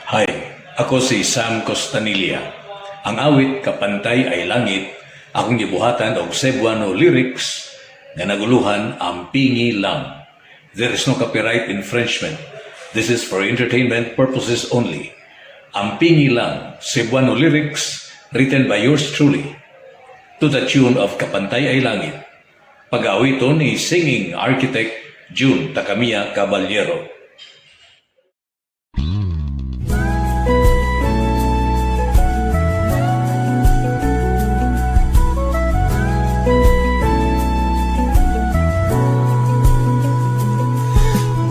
Hi, ako si Sam Costanilla. Ang awit Kapantay ay Langit akong gibuhatan og Cebuano lyrics nga naguluhan ang Pingi Lang. There is no copyright infringement. This is for entertainment purposes only. Ang Pingi Lang, Cebuano lyrics written by yours truly to the tune of Kapantay ay Langit. Pag-awiton ni singing architect June Takamiya Caballero.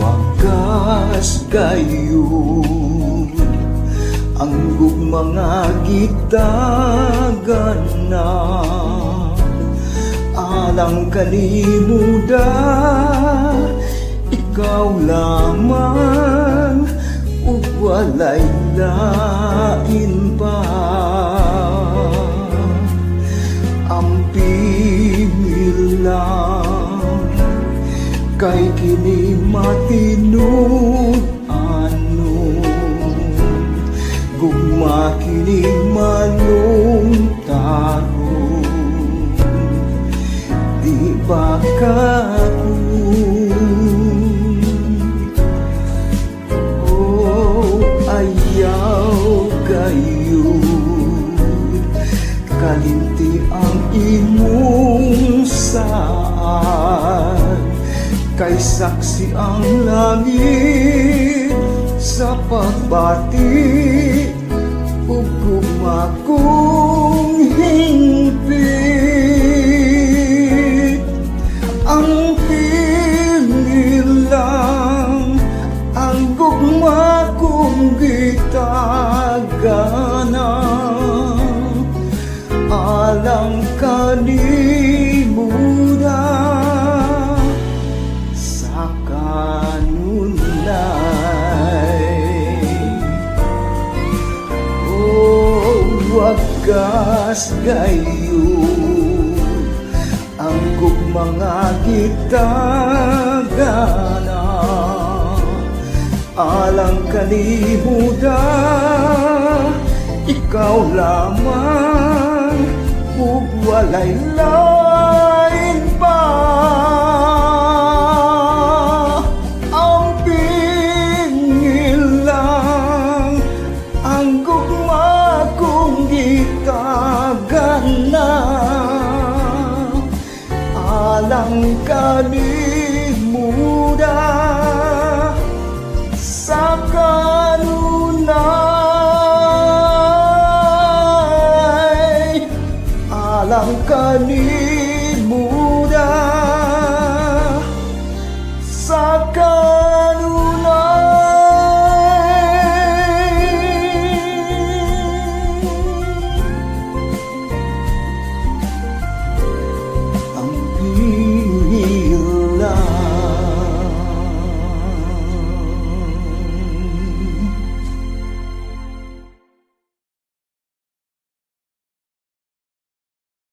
Wagas gayon ang mga gitagan na alang kalimuda, ikaw lamang ug walay lain pa. Ang pimil lang kay kini matinud ano, gugma kini malung tarong, di ba oh, ayaw kayo kalinti ang imong saan, kay saksi ang langit sa pagbati ug kumakong hingpit. Ang pili lang ang gugma kong gitagana, alang kalimuda sa kanunay. Oh, wagas gayon ang mga gitagana, alang kalimuda, ikaw lamang ug walay lain pa. Ang pingil lang ang gugma kong gitagana, alang kalimuda sa kanunay, alang kalimuda